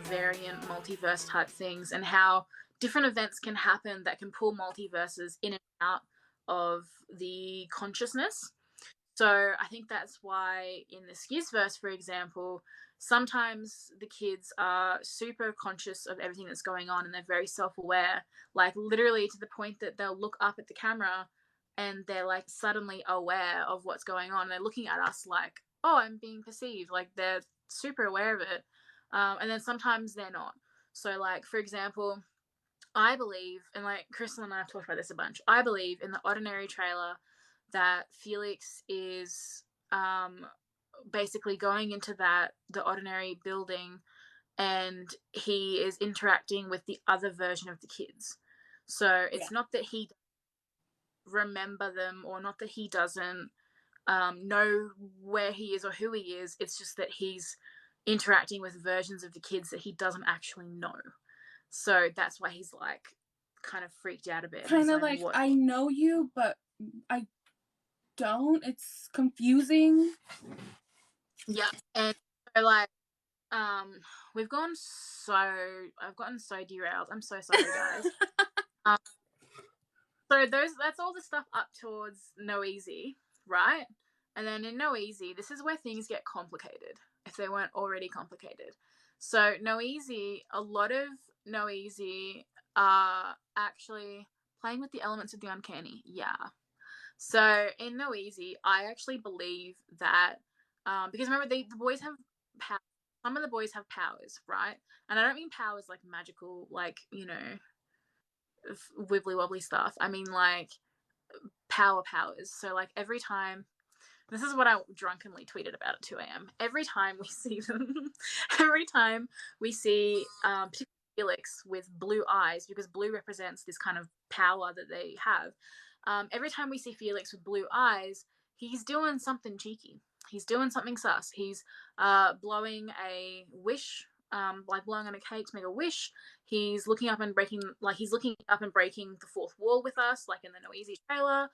variant multiverse type things, and how different events can happen that can pull multiverses in and out of the consciousness. So I think that's why in the Skzverse, for example, sometimes the kids are super conscious of everything that's going on and they're very self-aware, like literally to the point that they'll look up at the camera and they're like suddenly aware of what's going on. They're looking at us like, oh, I'm being perceived. Like they're super aware of it. And then sometimes they're not. So like, for example, I believe, and like Cristal and I have talked about this a bunch, I believe in the Ordinary trailer that Felix is basically going into the Ordinary building, and he is interacting with the other version of the kids. So it's not that he remember them, or not that he doesn't know where he is or who he is. It's just that he's interacting with versions of the kids that he doesn't actually know. So that's why he's like kind of freaked out a bit. Kind of like, I know you, but I don't. It's confusing. Yeah. And so like I've gotten so derailed. I'm so sorry, guys. So that's all the stuff up towards No Easy, right? And then in No Easy, this is where things get complicated, if they weren't already complicated. So No Easy, a lot of No Easy are actually playing with the elements of the uncanny. Yeah. So in No Easy, I actually believe that because remember the boys have powers. Some of the boys have powers, right? And I don't mean powers like magical, like, you know, wibbly wobbly stuff. I mean like powers. So like every time, this is what I drunkenly tweeted about at 2 a.m. Every time we see them, every time we see Felix with blue eyes, because blue represents this kind of power that they have. Every time we see Felix with blue eyes, he's doing something cheeky. He's doing something sus. He's blowing a wish, like blowing on a cake to make a wish. He's looking up and breaking the fourth wall with us, like in the No Easy trailer.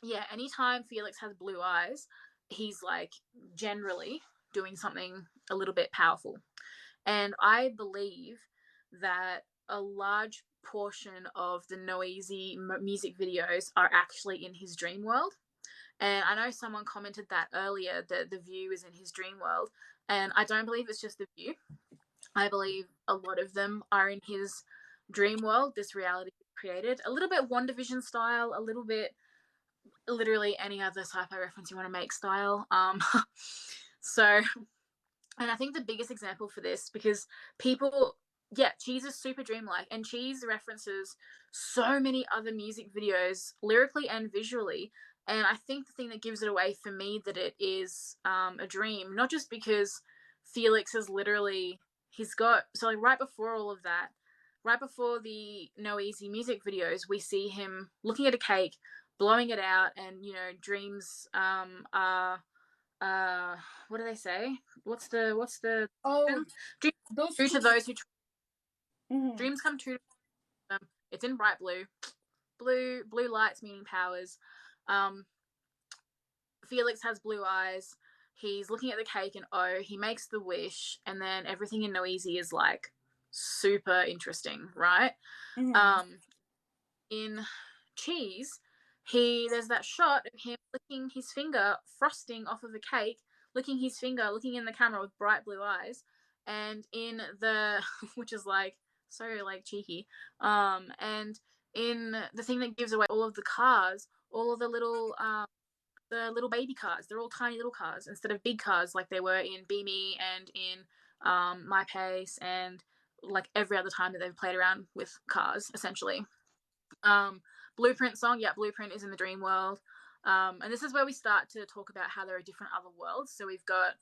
Yeah, anytime Felix has blue eyes, he's like generally doing something a little bit powerful. And I believe that a large portion of the No Easy music videos are actually in his dream world. And I know someone commented that earlier, that the view is in his dream world. And I don't believe it's just the view. I believe a lot of them are in his dream world, this reality created. A little bit WandaVision style, a little bit literally any other sci-fi reference you want to make style. So, and I think the biggest example for this, because people, Cheese is super dreamlike, and Cheese references so many other music videos, lyrically and visually. And I think the thing that gives it away for me that it is a dream, not just because Felix is literally, he's got, so like right before all of that, right before the No Easy music videos, we see him looking at a cake, blowing it out, and you know, dreams are what do they say? What's the dreams those true to those who mm-hmm. Dreams come true to them. It's in bright blue lights meaning powers. Felix has blue eyes. He's looking at the cake and he makes the wish, and then everything in No Easy is like super interesting, right? Mm-hmm. In Cheese, there's that shot of him licking his finger, frosting off of a cake, licking his finger, looking in the camera with bright blue eyes, and in the which is like so like cheeky, and in the thing that gives away all of the cars, all of the little baby cars, they're all tiny little cars instead of big cars like they were in Be Me and in My Pace and like every other time that they've played around with cars essentially. Blueprint song, Blueprint is in the dream world. And this is where we start to talk about how there are different other worlds. So we've got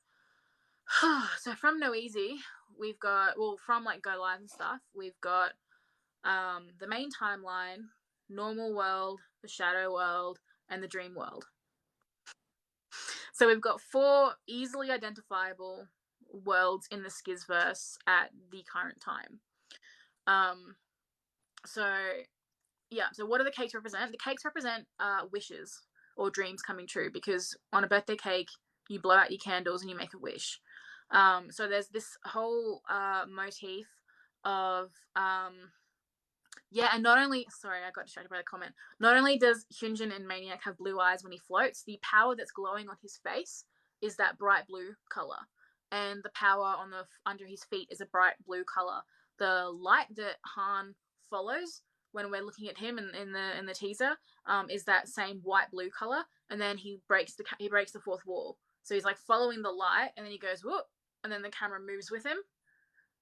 so from No Easy, we've got, well, from like Go Live and stuff, we've got the main timeline, normal world, the shadow world, and the dream world. So we've got 4 easily identifiable worlds in the Skzverse at the current time. So what do the cakes represent? The cakes represent wishes or dreams coming true, because on a birthday cake, you blow out your candles and you make a wish. So there's this whole motif of yeah, and not only, sorry, I got distracted by the comment. Not only does Hyunjin in Maniac have blue eyes when he floats, the power that's glowing on his face is that bright blue color, and the power on the under his feet is a bright blue color. The light that Han follows when we're looking at him in the teaser is that same white blue color, and then he breaks the fourth wall. So he's like following the light, and then he goes whoop, and then the camera moves with him,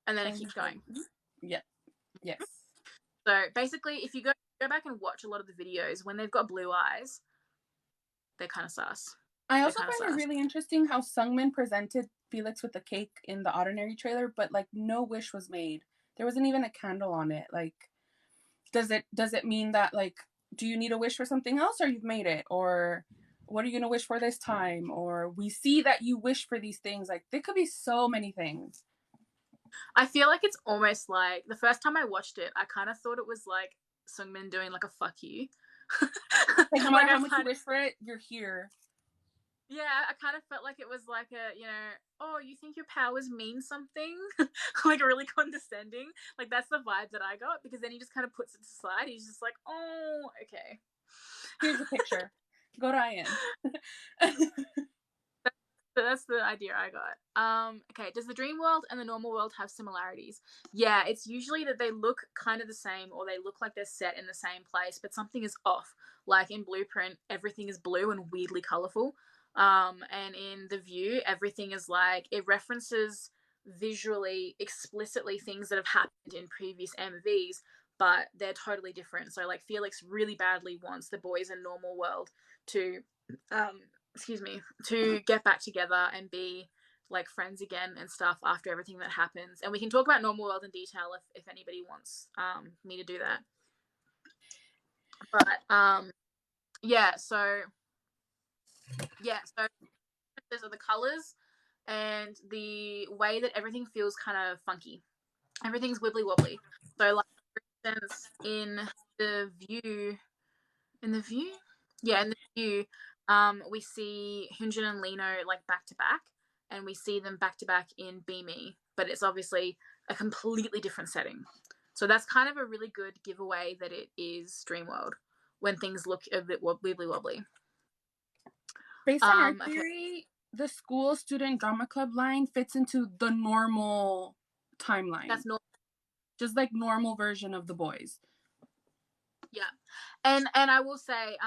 and then it keeps going. Yeah. Yes. So basically, if you go back and watch a lot of the videos, when they've got blue eyes, they're kind of sus. I also find it really interesting how Sungmin presented Felix with the cake in the Ordinary trailer, but like no wish was made. There wasn't even a candle on it. Like, does it mean that like, do you need a wish for something else, or you've made it, or what are you gonna wish for this time, or we see that you wish for these things? Like, there could be so many things. I feel like it's almost like the first time I watched it, I kind of thought it was like Sungmin doing like a fuck you. Like, no matter how much you wish for it, you're here. Yeah, I kind of felt like it was like a, you know, oh, you think your powers mean something? Like really condescending. Like that's the vibe that I got, because then he just kind of puts it aside. He's just like, oh, okay. Here's a picture. Go to IN. That's the idea I got. Okay, does the dream world and the normal world have similarities? Yeah, it's usually that they look kind of the same, or they look like they're set in the same place, but something is off. Like in Blueprint, everything is blue and weirdly colorful. And in The View, everything is like, it references visually, explicitly things that have happened in previous MVs, but they're totally different. So like Felix really badly wants the boys in normal world to to get back together and be like friends again and stuff after everything that happens. And we can talk about normal world in detail if anybody wants me to do that. But so those are the colors and the way that everything feels kind of funky. Everything's wibbly wobbly. So like for instance in the view we see Hyunjin and Lino like back to back, and we see them back to back in Be Me, but it's obviously a completely different setting. So that's kind of a really good giveaway that it is Dreamworld when things look a bit wibbly wobbly. Based on our theory, the school student drama club line fits into the normal timeline. That's normal. Just like normal version of the boys. Yeah. And I will say,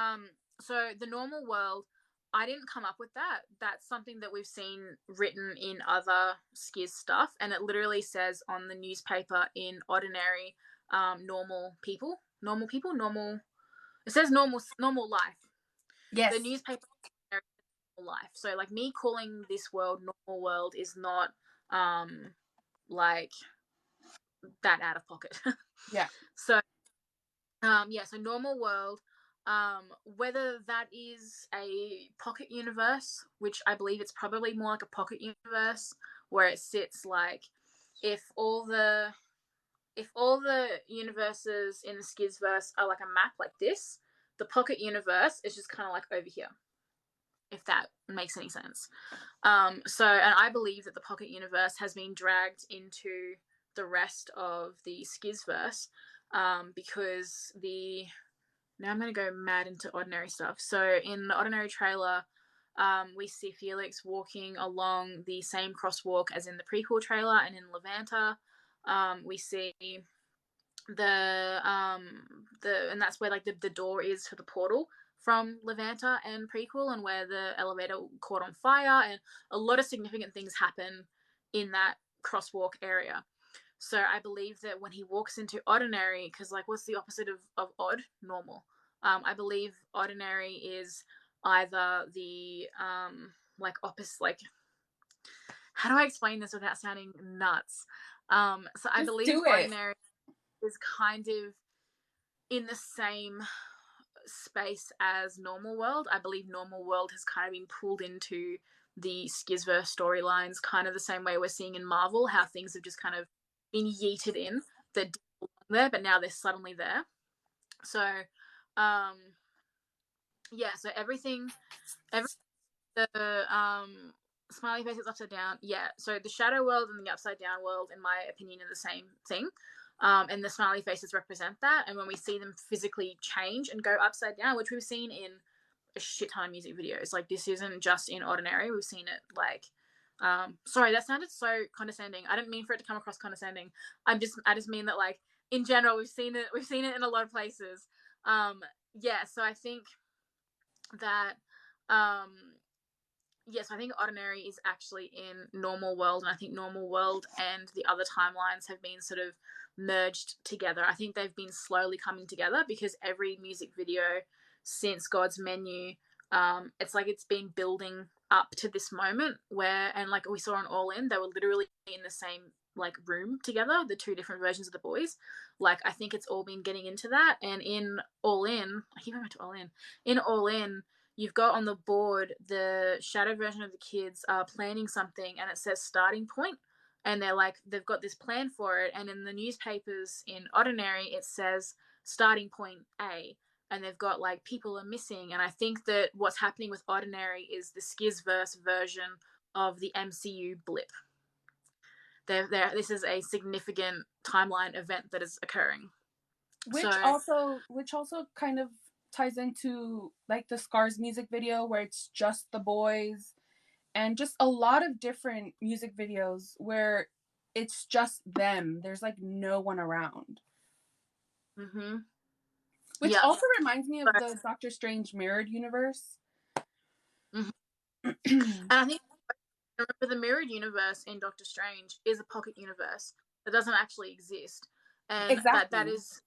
so the normal world, I didn't come up with that. That's something that we've seen written in other Skiz stuff, and it literally says on the newspaper in Ordinary, normal people. It says normal life. Yes. The newspaper life. So like me calling this world normal world is not like that out of pocket. Yeah. So so normal world, whether that is a pocket universe, which I believe it's probably more like a pocket universe where it sits like if all the universes in the Skzverse are like a map like this, the pocket universe is just kind of like over here, if that makes any sense. And I believe that the pocket universe has been dragged into the rest of the Skzverse, because now I'm going to go mad into Ordinary stuff. So in the Ordinary trailer, we see Felix walking along the same crosswalk as in the prequel trailer, and in Levanta, we see and that's where like the door is for the portal from Levanta and prequel, and where the elevator caught on fire, and a lot of significant things happen in that crosswalk area. So I believe that when he walks into Ordinary, because like what's the opposite of odd? Normal. I believe Ordinary is either the like opposite, like how do I explain this without sounding nuts? So I believe Ordinary is kind of in the same space as Normal World. I believe Normal World has kind of been pulled into the Skzverse storylines, kind of the same way we're seeing in Marvel, how things have just kind of been yeeted in that didn't belong there, but now they're suddenly there. So, so everything the smiley face is upside down. Yeah. So the shadow world and the upside down world, in my opinion, are the same thing. And the smiley faces represent that. And when we see them physically change and go upside down, which we've seen in a shit ton of music videos, like this isn't just in Ordinary. We've seen it like, sorry, that sounded so condescending. I didn't mean for it to come across condescending. I just mean that like in general, we've seen it in a lot of places. Yeah. So I think that, yes, I think Ordinary is actually in Normal World, and I think Normal World and the other timelines have been sort of merged together. I think they've been slowly coming together because every music video since God's Menu, it's like it's been building up to this moment where, and like we saw on All In, they were literally in the same like room together, the two different versions of the boys. Like I think it's all been getting into that, and in All In, I keep going back to All In. In All In, you've got on the board the shadow version of the kids are planning something, and it says starting point, and they've got this plan for it, and in the newspapers in Ordinary it says starting point A, and they've got like people are missing. And I think that what's happening with Ordinary is the Skzverse version of the MCU blip. This is a significant timeline event that is occurring, which also kind of ties into like the Scars music video where it's just the boys, and just a lot of different music videos where it's just them. There's like no one around. Mm-hmm. Which also reminds me of the Doctor Strange mirrored universe. Mm-hmm. And I think, remember, the mirrored universe in Doctor Strange is a pocket universe that doesn't actually exist, and exactly. that is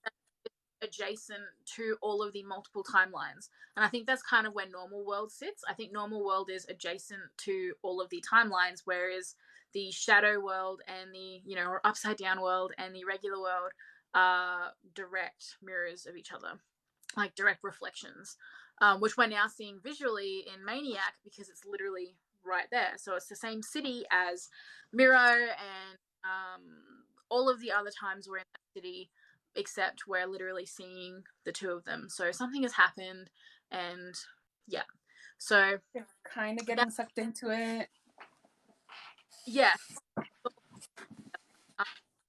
adjacent to all of the multiple timelines. And I think that's kind of where Normal World sits. I think Normal World is adjacent to all of the timelines, whereas the Shadow World and the, you know, or Upside Down World and the regular world are direct mirrors of each other, like direct reflections, which we're now seeing visually in Maniac because it's literally right there. So it's the same city as Miro, and all of the other times we're in that city, except we're literally seeing the two of them. So something has happened, and yeah. So they're kind of getting sucked into it. Yeah.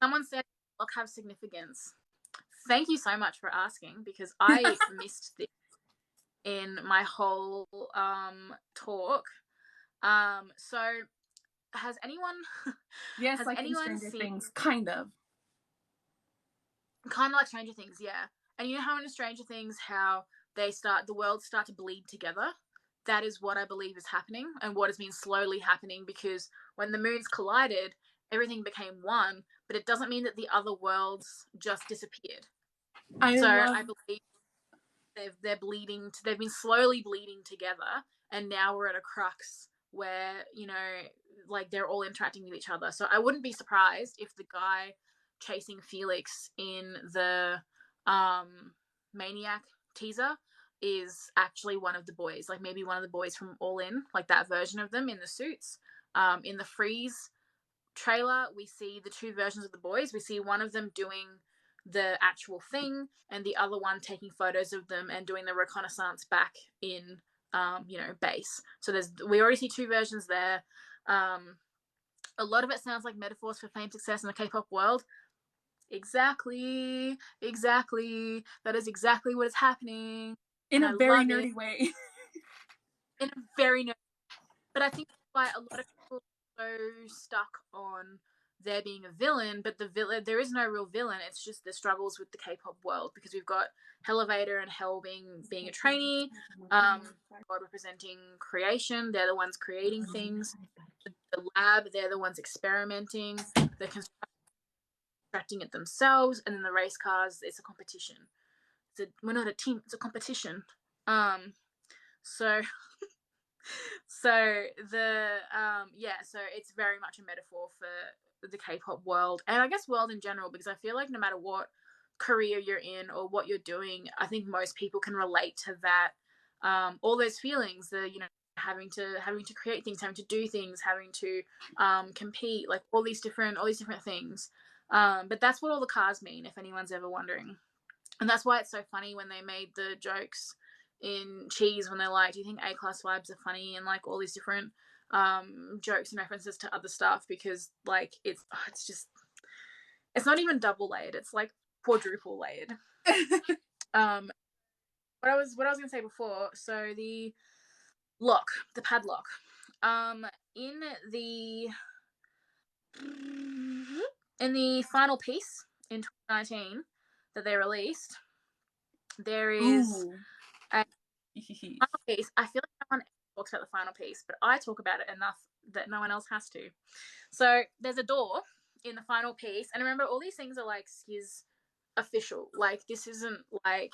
Someone said look have significance. Thank you so much for asking, because I missed this in my whole talk. So has anyone yes, has like anyone in Stranger Things, kind of like Stranger Things, yeah. And you know how in Stranger Things how the worlds start to bleed together? That is what I believe is happening, and what has been slowly happening, because when the moons collided, everything became one, but it doesn't mean that the other worlds just disappeared. I believe they're bleeding. They've been slowly bleeding together, and now we're at a crux where, you know, like they're all interacting with each other. So I wouldn't be surprised if the guy chasing Felix in the Maniac teaser is actually one of the boys, like maybe one of the boys from All In, like that version of them in the suits. In the Freeze trailer, we see the two versions of the boys. We see one of them doing the actual thing, and the other one taking photos of them and doing the reconnaissance back in, base. So we already see two versions there. A lot of it sounds like metaphors for fame, success in the K-pop world. Exactly. That is exactly what is happening. In a very nerdy way. In a very nerdy. But I think that's why a lot of people are so stuck on there being a villain, but there is no real villain. It's just the struggles with the K-pop world, because we've got Elevator and Hell being a trainee, God representing creation. They're the ones creating things. The lab, they're the ones experimenting. The constructing it themselves, and then the race cars, it's a competition. We're not a team, it's a competition. So so it's very much a metaphor for the K-pop world, and I guess world in general, because I feel like no matter what career you're in or what you're doing, I think most people can relate to that. All those feelings, having to create things, having to do things, having to compete, like all these different things. But that's what all the cars mean, if anyone's ever wondering. And that's why it's so funny when they made the jokes in Cheese when they're like, do you think A-class vibes are funny, and like all these different jokes and references to other stuff, because like it's not even double layered, it's like quadruple layered. What I was gonna say before, so the padlock, in the final piece in 2019 that they released, there is a final piece. I feel like no one talks about the final piece, but I talk about it enough that no one else has to. So there's a door in the final piece, and remember, all these things are like Skiz official. Like, this isn't like,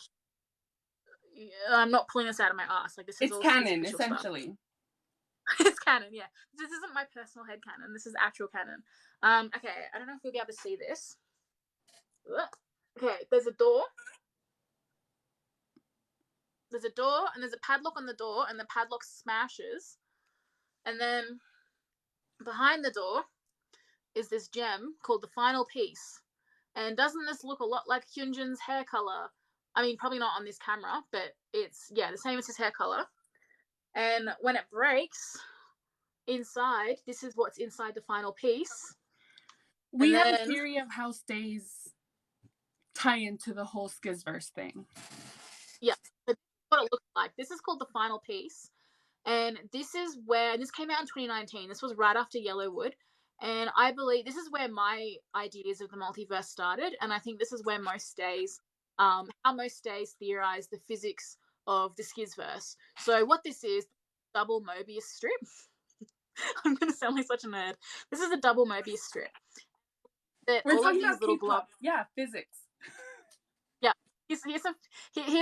I'm not pulling this out of my ass. Like, this is all canon, essentially. Stuff. It's canon, yeah. This isn't my personal head canon. This is actual canon. Okay, I don't know if you'll be able to see this. Okay, there's a door. There's a door, and there's a padlock on the door, and the padlock smashes. And then behind the door is this gem called the final piece. And doesn't this look a lot like Hyunjin's hair color? I mean, probably not on this camera, but it's, yeah, the same as his hair color. And when it breaks inside, this is what's inside the final piece. We have a theory of how stays tie into the whole Skzverse thing. Yeah, so this is what it looks like. This is called the final piece. And this is where, this came out in 2019. This was right after Yellowwood. And I believe this is where my ideas of the multiverse started. And I think this is where most stays, how most stays theorize the physics of the Skzverse. So what this is, double Mobius strip. I'm going to sound like such a nerd. This is a double Mobius strip. We're talking about little K-pop. Yeah, physics. Yeah, here's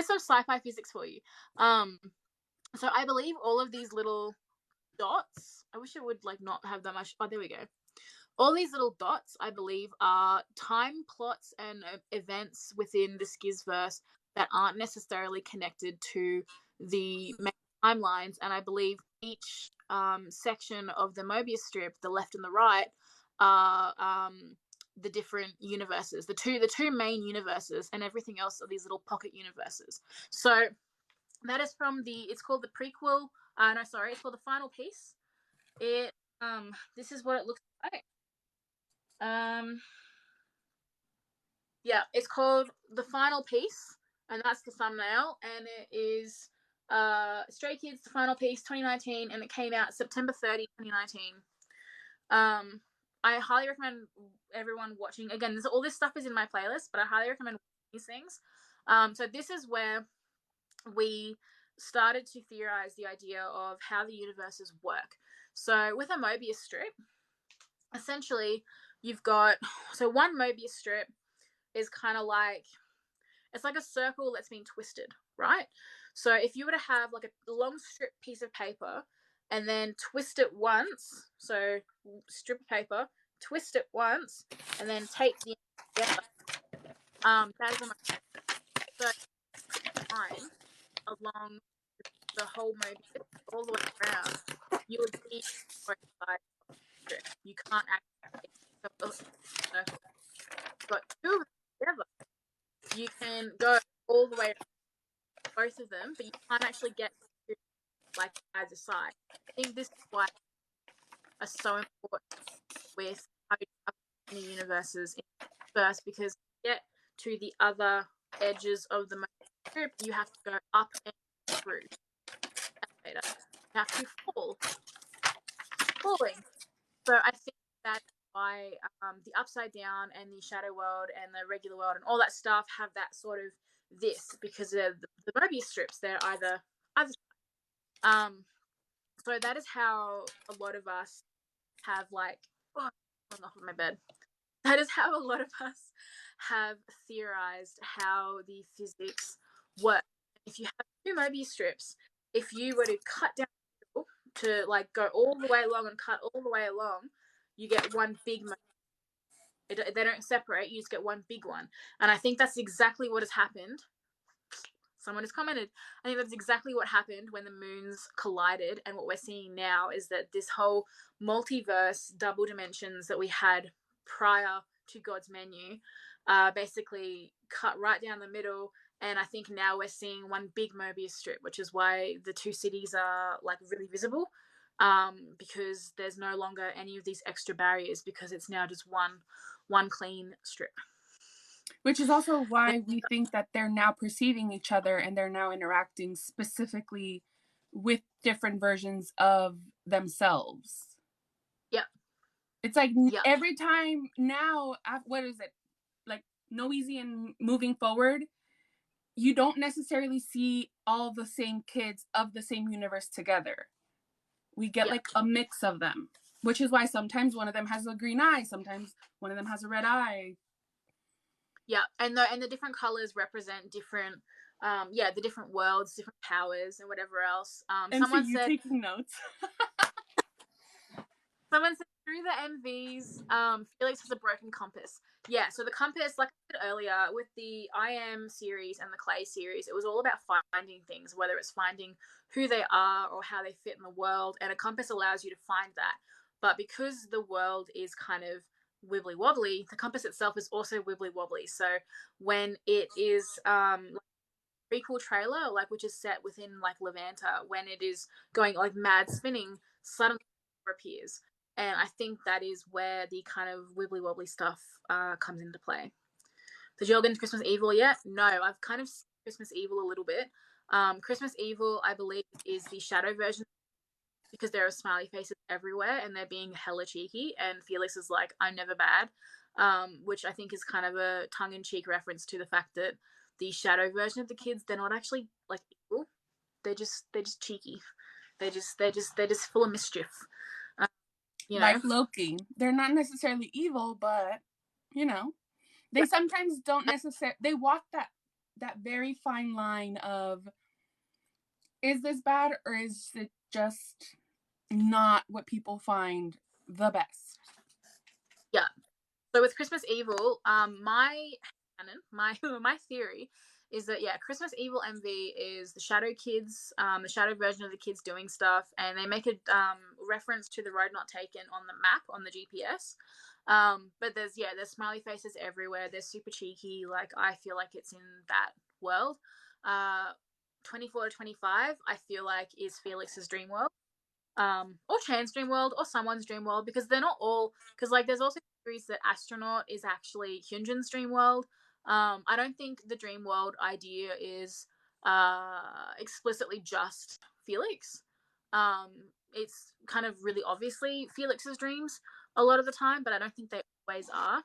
some sci-fi physics for you. So I believe all of these little dots, I wish it would like not have that much. Oh, there we go. All these little dots, I believe, are time plots and events within the Skzverse that aren't necessarily connected to the main timelines. And I believe each section of the Mobius strip, the left and the right, are the different universes, the two main universes, and everything else are these little pocket universes. So that is from it's called the prequel. It's called the final piece. This is what it looks like. Yeah, it's called the final piece, and that's the thumbnail, and it is Stray Kids, the final piece, 2019, and it came out September 30, 2019. I highly recommend everyone watching. Again, all this stuff is in my playlist, but I highly recommend watching these things. So this is where we started to theorize the idea of how the universes work. So with a Mobius strip, essentially you've got, so one Mobius strip is kind of like, it's like a circle that's been twisted, right? So if you were to have like a long strip piece of paper and then twist it once, so strip of paper, twist it once, and then take the end together, that is almost, so line along the whole Mobius all the way around, you would see both sides of the strip. You can't actually get a circle. But two of them together, you can go all the way around both of them, but you can't actually get to like either side. I think this is why are so important with how you the universes in first, because to get to the other edges of the strip, you have to go up and through elevator. You have to falling. So I think that's why the Upside Down and the Shadow World and the regular world and all that stuff have that sort of this, because they're the Mobius strips. They're either so that is how a lot of us have like, oh, I'm off of my bed. That is how a lot of us have theorized how the physics work. If you have two Mobius strips, if you were to cut down to like go all the way along and cut all the way along, you get one big Mobius. They don't separate, you just get one big one. And I think that's exactly what has happened. Someone has commented. I think that's exactly what happened when the moons collided, and what we're seeing now is that this whole multiverse double dimensions that we had prior to God's menu basically cut right down the middle, and I think now we're seeing one big Mobius strip, which is why the two cities are like really visible. because there's no longer any of these extra barriers, because it's now just one clean strip. Which is also why we think that they're now perceiving each other and they're now interacting specifically with different versions of themselves. Yep. It's like every time now, what is it? Like Noeasy and moving forward, you don't necessarily see all the same kids of the same universe together. We get like a mix of them, which is why sometimes one of them has a green eye, sometimes one of them has a red eye. Yeah, and the different colors represent different, the different worlds, different powers, and whatever else. Someone said, taking notes. Someone said through the MVs, Felix has a broken compass. Yeah, so the compass, like I said earlier, with the I Am series and the Clay series, it was all about finding things, whether it's finding who they are or how they fit in the world, and a compass allows you to find that. But because the world is kind of wibbly wobbly, the compass itself is also wibbly wobbly. So when it is prequel trailer, like which is set within like Levanta, when it is going like mad spinning, suddenly appears. And I think that is where the kind of wibbly wobbly stuff comes into play. Did you all get into Christmas Evil yet? No, I've kind of seen Christmas Evil a little bit. Christmas Evil, I believe, is the shadow version, because there are smiley faces everywhere and they're being hella cheeky. And Felix is like, I'm never bad, which I think is kind of a tongue-in-cheek reference to the fact that the shadow version of the kids, they're not actually like evil. They're just cheeky. They're just full of mischief. You know? Like Loki. They're not necessarily evil, but you know, they sometimes don't necessarily, they walk that very fine line of, is this bad or is it just not what people find the best? Yeah. So with Christmas Evil, my theory is that Christmas Evil MV is the shadow kids, the shadow version of the kids doing stuff, and they make a reference to the road not taken on the map on the GPS. But there's smiley faces everywhere. They're super cheeky. Like, I feel like it's in that world. 24 to 25, I feel like, is Felix's dream world. Or Chan's dream world, or someone's dream world, because they're not all, because like there's also theories that astronaut is actually Hyunjin's dream world. I don't think the dream world idea is explicitly just Felix. It's kind of really obviously Felix's dreams a lot of the time, but I don't think they always are.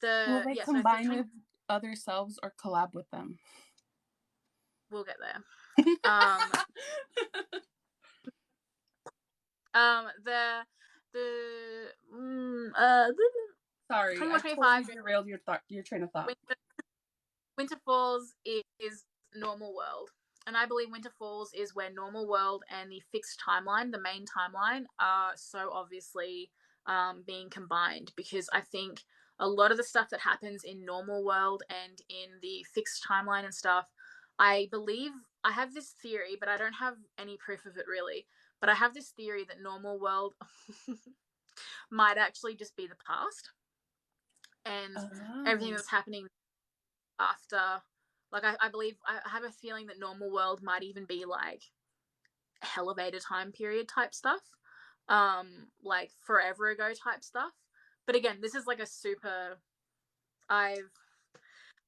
Will they combine with other selves or collab with them? We'll get there. Sorry, I totally derailed your train of thought. Winter Falls is normal world, and I believe Winter Falls is where normal world and the fixed timeline, the main timeline, are so obviously being combined, because I think a lot of the stuff that happens in normal world and in the fixed timeline and stuff, I believe, I have this theory, but I don't have any proof of it really, but I have this theory that normal world might actually just be the past, and everything that's happening after, like, I believe, I have a feeling that normal world might even be like elevator time period type stuff, like forever ago type stuff. But again, this is like a super, I've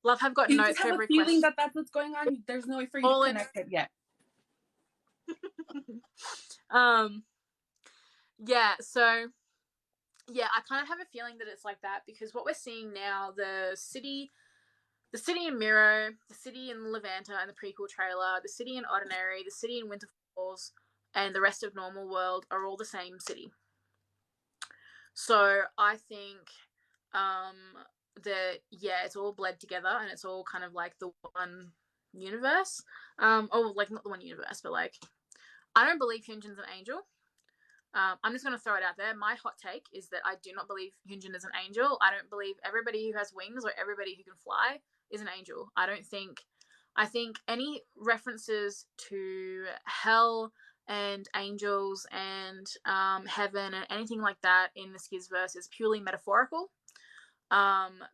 got notes for every question. You have a feeling that that's what's going on? There's no way for you to connect it yet. So I kind of have a feeling that it's like that, because what we're seeing now, the city in Mirror, the city in Levanta and the prequel trailer, the city in Ordinary, the city in Winter Falls, and the rest of Normal World are all the same city. So I think that it's all bled together and it's all kind of like the one universe. Or like not the one universe, but like, I don't believe Hyunjin's an angel. I'm just going to throw it out there. My hot take is that I do not believe Hyunjin is an angel. I don't believe everybody who has wings or everybody who can fly is an angel. I think any references to hell and angels and heaven and anything like that in the Skzverse is purely metaphorical,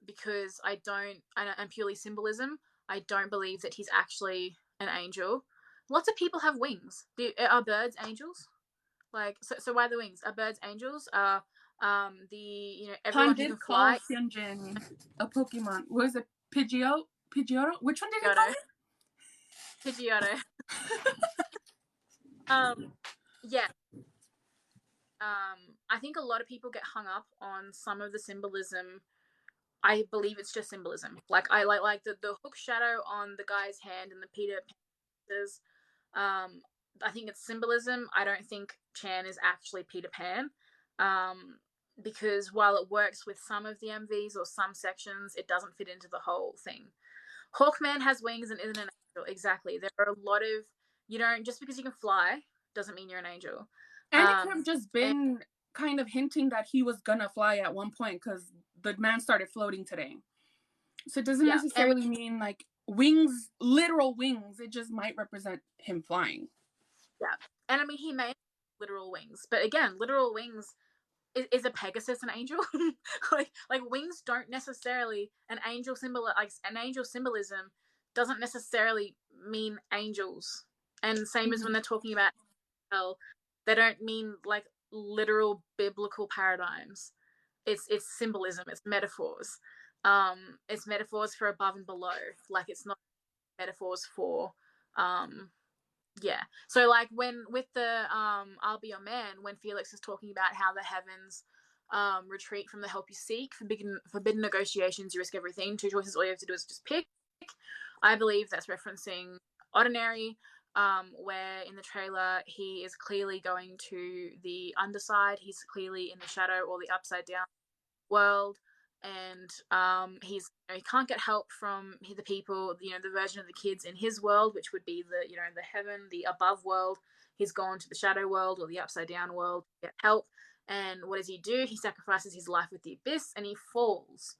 because and purely symbolism. I don't believe that he's actually an angel. lots of people have wings. Are birds angels? Like, so why the wings? Are birds angels? Han Everyone who did can call fly. Hyunjin a Pokemon. Was it Pidgeotto? Pidgeotto? Which one did he call Pidgeotto. Pidgeotto. Yeah. I think a lot of people get hung up on some of the symbolism. I believe it's just symbolism. Like I like the hook shadow on the guy's hand and the Peter Pan's. I think it's symbolism. I don't think Chan is actually Peter Pan. Because while it works with some of the MVs or some sections, it doesn't fit into the whole thing. Hawkman has wings and isn't an angel. Exactly. There are a lot of just because you can fly doesn't mean you're an angel. And it could have just And been kind of hinting that he was gonna fly at one point because the man started floating today. So it doesn't necessarily mean like wings, literal wings. It just might represent him flying. Yeah, and I mean he may have literal wings, but again, literal wings is a Pegasus an angel? like wings don't necessarily an angel symbolism doesn't necessarily mean angels. And same as when they're talking about hell, they don't mean like literal biblical paradigms. It's symbolism, it's metaphors. It's metaphors for above and below. Like it's not metaphors for yeah. So like when with the I'll be your man, when Felix is talking about how the heavens retreat from the help you seek, forbidden negotiations, you risk everything, two choices, all you have to do is just pick. I believe that's referencing Ordinary, where in the trailer he is clearly going to the underside, he's clearly in the shadow or the upside down world, and he can't get help from the people, the version of the kids in his world, which would be the heaven, the above world. He's gone to the shadow world or the upside down world to get help, and what does he do? He sacrifices his life with the abyss and he falls.